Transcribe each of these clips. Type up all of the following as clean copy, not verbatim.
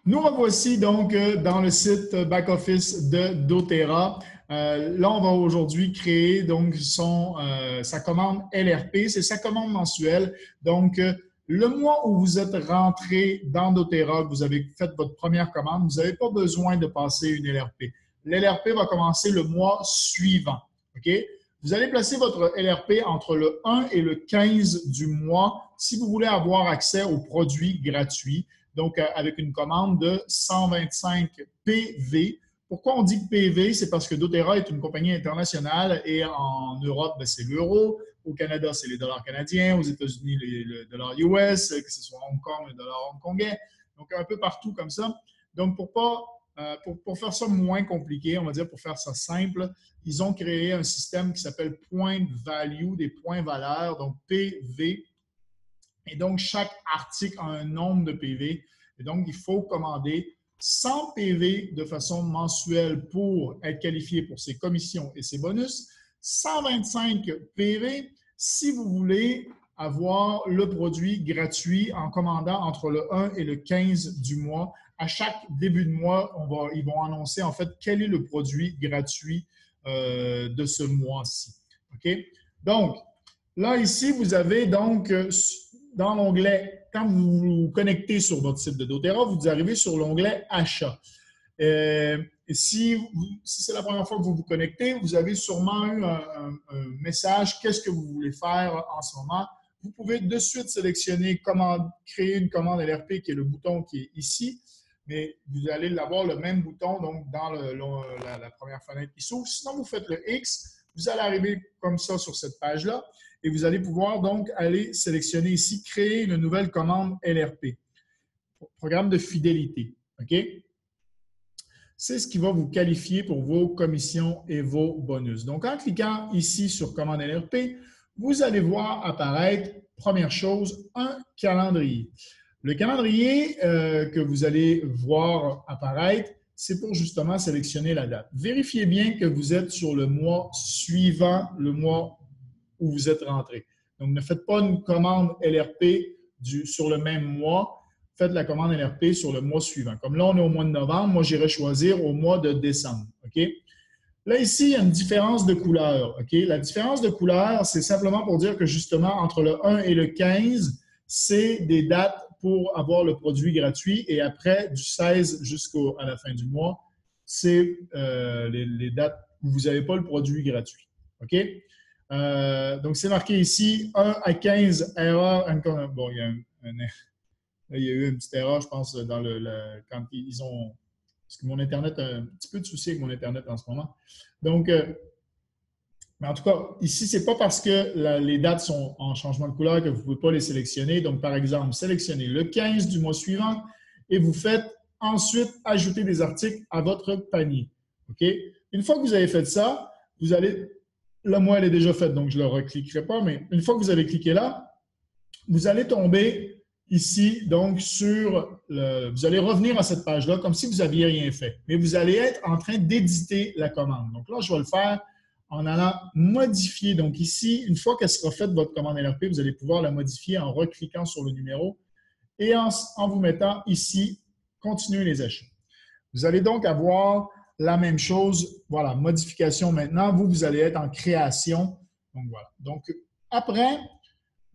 Nous revoici donc dans le site back-office de doTERRA. Là, on va aujourd'hui créer donc sa commande LRP. C'est sa commande mensuelle. Donc, le mois où vous êtes rentré dans doTERRA, que vous avez fait votre première commande, vous n'avez pas besoin de passer une LRP. L'LRP va commencer le mois suivant. OK? Vous allez placer votre LRP entre le 1 et le 15 du mois si vous voulez avoir accès aux produits gratuits. Donc, avec une commande de 125 PV. Pourquoi on dit PV? C'est parce que doTERRA est une compagnie internationale et en Europe, c'est l'euro. Au Canada, c'est les dollars canadiens. Aux États-Unis, le dollar US, que ce soit Hong Kong, le dollar hongkongais. Donc, un peu partout comme ça. Donc, pour faire ça moins compliqué, on va dire pour faire ça simple, ils ont créé un système qui s'appelle Point Value, des points valeurs, donc PV. Et donc, chaque article a un nombre de PV. Et donc, il faut commander 100 PV de façon mensuelle pour être qualifié pour ses commissions et ses bonus, 125 PV si vous voulez avoir le produit gratuit en commandant entre le 1 et le 15 du mois. À chaque début de mois, ils vont annoncer en fait quel est le produit gratuit de ce mois-ci. OK? Donc, là, ici, vous avez donc dans l'onglet, quand vous vous connectez sur votre site de doTERRA, vous arrivez sur l'onglet Achat. Si c'est la première fois que vous vous connectez, vous avez sûrement eu un message « Qu'est-ce que vous voulez faire en ce moment? » Vous pouvez de suite sélectionner « Créer une commande LRP » qui est le bouton qui est ici, mais vous allez l'avoir le même bouton donc dans la première fenêtre qui s'ouvre. Sinon, vous faites le X, vous allez arriver comme ça sur cette page-là. Et vous allez pouvoir donc aller sélectionner ici « Créer une nouvelle commande LRP », programme de fidélité. OK? C'est ce qui va vous qualifier pour vos commissions et vos bonus. Donc, en cliquant ici sur « Commande LRP », vous allez voir apparaître, première chose, un calendrier. Le calendrier que vous allez voir apparaître, c'est pour justement sélectionner la date. Vérifiez bien que vous êtes sur le mois suivant le mois où vous êtes rentré. Donc, ne faites pas une commande LRP sur le même mois. Faites la commande LRP sur le mois suivant. Comme là, on est au mois de novembre, moi, j'irai choisir au mois de décembre. OK? Là, ici, il y a une différence de couleur. OK? La différence de couleur, c'est simplement pour dire que justement, entre le 1 et le 15, c'est des dates pour avoir le produit gratuit. Et après, du 16 jusqu'à la fin du mois, c'est les dates où vous n'avez pas le produit gratuit. OK? Donc, c'est marqué ici 1 à 15 erreurs. Bon, il y a eu une petite erreur, je pense, quand ils ont. Parce que mon Internet a un petit peu de soucis avec mon Internet en ce moment. Donc, mais en tout cas, ici, ce n'est pas parce que les dates sont en changement de couleur que vous ne pouvez pas les sélectionner. Donc, par exemple, sélectionnez le 15 du mois suivant et vous faites ensuite ajouter des articles à votre panier. OK? Une fois que vous avez fait ça, vous allez. Là, moi, elle est déjà faite, donc je ne le recliquerai pas, mais une fois que vous avez cliqué là, vous allez tomber ici, donc vous allez revenir à cette page-là comme si vous n'aviez rien fait. Mais vous allez être en train d'éditer la commande. Donc là, je vais le faire en allant modifier. Donc ici, une fois qu'elle sera faite, votre commande LRP, vous allez pouvoir la modifier en recliquant sur le numéro et en vous mettant ici « Continuer les achats ». Vous allez donc avoir la même chose. Voilà, modification maintenant. Vous allez être en création. Donc, voilà. Donc, après,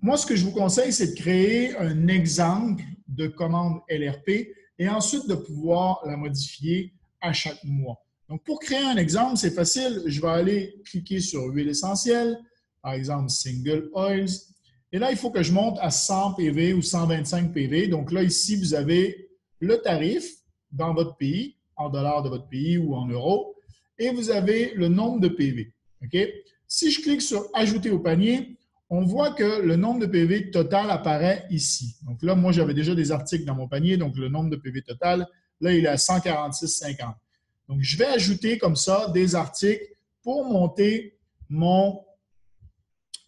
moi, ce que je vous conseille, c'est de créer un exemple de commande LRP et ensuite de pouvoir la modifier à chaque mois. Donc, pour créer un exemple, c'est facile. Je vais aller cliquer sur huile essentielle, par exemple, Single Oils. Et là, il faut que je monte à 100 PV ou 125 PV. Donc là, ici, vous avez le tarif dans votre pays, en dollars de votre pays ou en euros, et vous avez le nombre de PV. OK? Si je clique sur « Ajouter au panier », on voit que le nombre de PV total apparaît ici. Donc là, moi, j'avais déjà des articles dans mon panier, donc le nombre de PV total, là, il est à 146,50. Donc, je vais ajouter comme ça des articles pour monter mon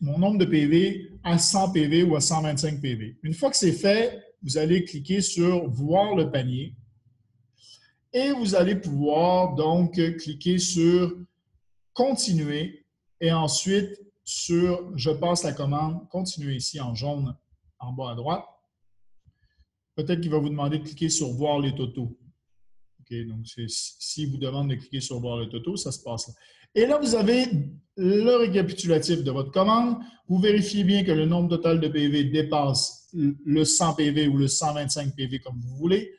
nombre de PV à 100 PV ou à 125 PV. Une fois que c'est fait, vous allez cliquer sur « Voir le panier ». Et vous allez pouvoir donc cliquer sur « Continuer » et ensuite sur « Je passe la commande », continuer ici en jaune en bas à droite. peut-être qu'il va vous demander de cliquer sur « Voir les totaux ». Okay, donc, s'il vous demande de cliquer sur « Voir le totaux », ça se passe là. Et là, vous avez le récapitulatif de votre commande. Vous vérifiez bien que le nombre total de PV dépasse le 100 PV ou le 125 PV comme vous voulez.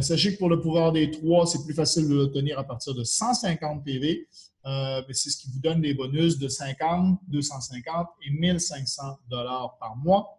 Sachez que pour le pouvoir des 3, c'est plus facile de l'obtenir à partir de 150 PV. Mais c'est ce qui vous donne des bonus de 50, 250 et 1500 $ par mois.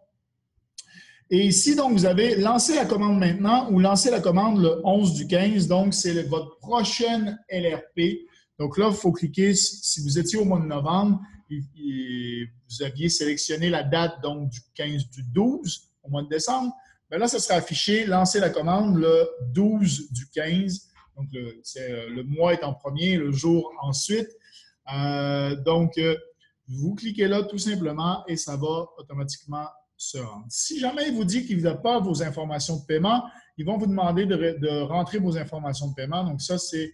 Et ici, donc, vous avez lancé la commande maintenant ou lancé la commande le 11 du 15. Donc, c'est votre prochaine LRP. Donc là, il faut cliquer, si vous étiez au mois de novembre, vous aviez sélectionné la date donc du 15 du 12 au mois de décembre. Bien là, ça sera affiché, lancer la commande le 12 du 15. Donc, le mois est en premier, le jour ensuite. Donc, vous cliquez là tout simplement et ça va automatiquement se rendre. Si jamais il vous dit qu'il n'a pas vos informations de paiement, ils vont vous demander de rentrer vos informations de paiement. Donc, ça, c'est,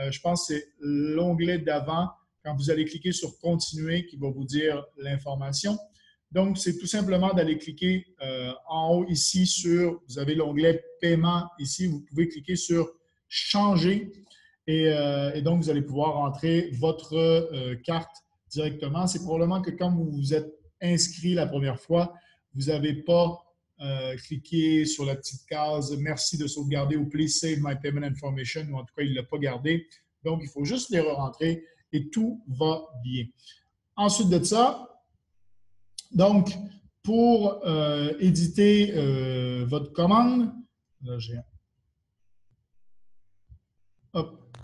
je pense que c'est l'onglet d'avant quand vous allez cliquer sur « Continuer » qui va vous dire l'information. Donc, c'est tout simplement d'aller cliquer en haut ici sur, vous avez l'onglet « Paiement » ici. Vous pouvez cliquer sur « Changer » et donc, vous allez pouvoir rentrer votre carte directement. C'est probablement que quand vous vous êtes inscrit la première fois, vous n'avez pas cliqué sur la petite case « Merci de sauvegarder » ou « Please save my payment information » ou en tout cas, il ne l'a pas gardé. Donc, il faut juste les re-rentrer et tout va bien. Ensuite de ça, donc, pour éditer votre commande, là, j'ai hop.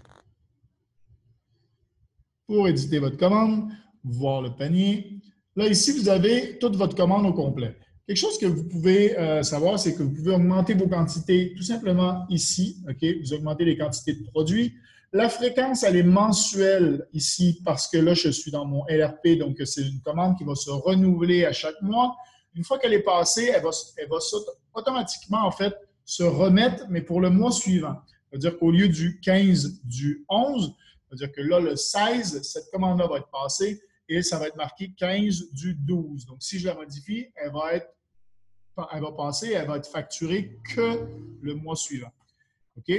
Pour éditer votre commande, voir le panier. Là, ici, vous avez toute votre commande au complet. Quelque chose que vous pouvez savoir, c'est que vous pouvez augmenter vos quantités tout simplement ici. Okay? Vous augmentez les quantités de produits. La fréquence, elle est mensuelle ici parce que là, je suis dans mon LRP, donc c'est une commande qui va se renouveler à chaque mois. Une fois qu'elle est passée, elle va automatiquement, en fait, se remettre, mais pour le mois suivant. C'est-à-dire qu'au lieu du 15 du 11, c'est-à-dire que là, le 16, cette commande-là va être passée et ça va être marqué 15 du 12. Donc, si je la modifie, elle va passer, elle va être facturée que le mois suivant. OK?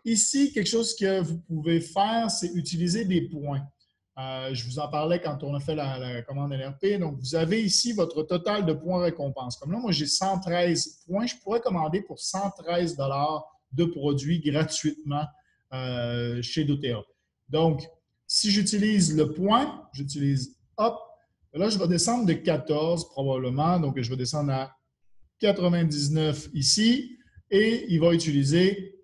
Ici, quelque chose que vous pouvez faire, c'est utiliser des points. Je vous en parlais quand on a fait la commande LRP. Donc, vous avez ici votre total de points récompense. Comme là, moi, j'ai 113 points. Je pourrais commander pour 113 $ de produits gratuitement chez doTERRA. Donc, si j'utilise le point, j'utilise hop, là, je vais descendre de 14 probablement. Donc, je vais descendre à 99 ici et il va utiliser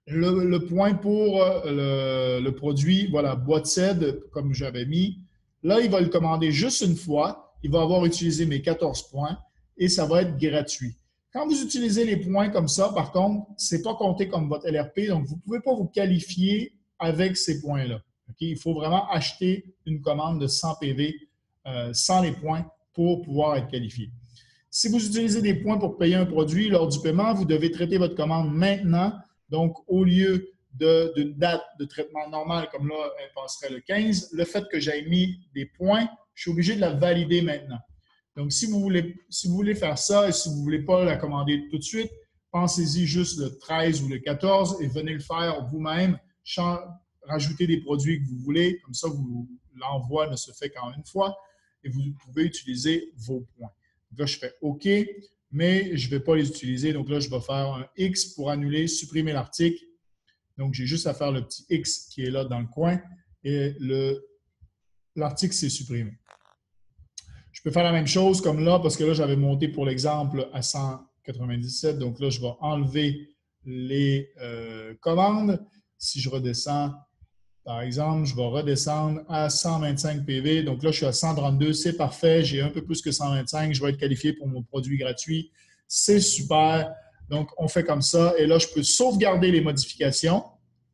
le point pour le produit, voilà, boîte CED, comme j'avais mis. Là, il va le commander juste une fois. Il va avoir utilisé mes 14 points et ça va être gratuit. Quand vous utilisez les points comme ça, par contre, ce n'est pas compté comme votre LRP, donc vous ne pouvez pas vous qualifier avec ces points-là. Okay? Il faut vraiment acheter une commande de 100 PV sans les points pour pouvoir être qualifié. Si vous utilisez des points pour payer un produit lors du paiement, vous devez traiter votre commande maintenant. Donc, au lieu d'une date de traitement normale, comme là, elle passerait le 15, le fait que j'aie mis des points, je suis obligé de la valider maintenant. Donc, si vous voulez faire ça et si vous ne voulez pas la commander tout de suite, pensez-y juste le 13 ou le 14 et venez le faire vous-même. Rajoutez des produits que vous voulez. Comme ça, l'envoi ne se fait qu'en une fois et vous pouvez utiliser vos points. Donc là, je fais OK, mais je ne vais pas les utiliser. Donc là, je vais faire un X pour annuler, supprimer l'article. Donc, j'ai juste à faire le petit X qui est là dans le coin et l'article s'est supprimé. Je peux faire la même chose comme là, parce que là, j'avais monté pour l'exemple à 197. Donc là, je vais enlever les commandes. Si je redescends, par exemple, je vais redescendre à 125 PV. Donc là, je suis à 132. C'est parfait. J'ai un peu plus que 125. Je vais être qualifié pour mon produit gratuit. C'est super. Donc, on fait comme ça. Et là, je peux sauvegarder les modifications.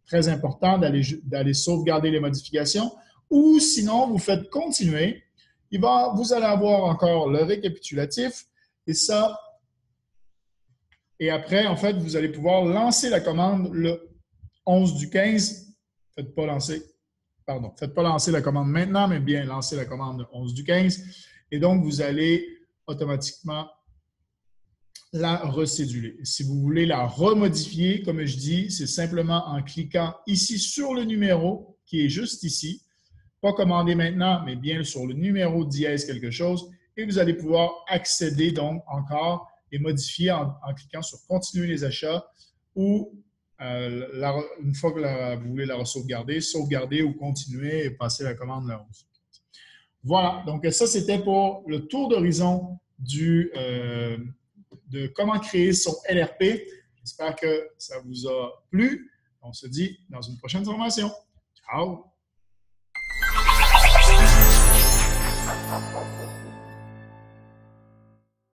Très important d'aller sauvegarder les modifications. Ou sinon, vous faites continuer. Vous allez avoir encore le récapitulatif. Et ça, et après, en fait, vous allez pouvoir lancer la commande le 11 du 15. Faites pas lancer la commande maintenant, mais bien lancer la commande le 11 du 15. Et donc, vous allez automatiquement la recéduler. Si vous voulez la remodifier, comme je dis, c'est simplement en cliquant ici sur le numéro qui est juste ici. Pas commander maintenant, mais bien sur le numéro dièse quelque chose. Et vous allez pouvoir accéder donc encore et modifier en cliquant sur continuer les achats ou une fois que vous voulez la sauvegarder ou continuer et passer la commande là. Voilà, donc ça c'était pour le tour d'horizon de comment créer son LRP. J'espère que ça vous a plu. On se dit dans une prochaine formation. Ciao!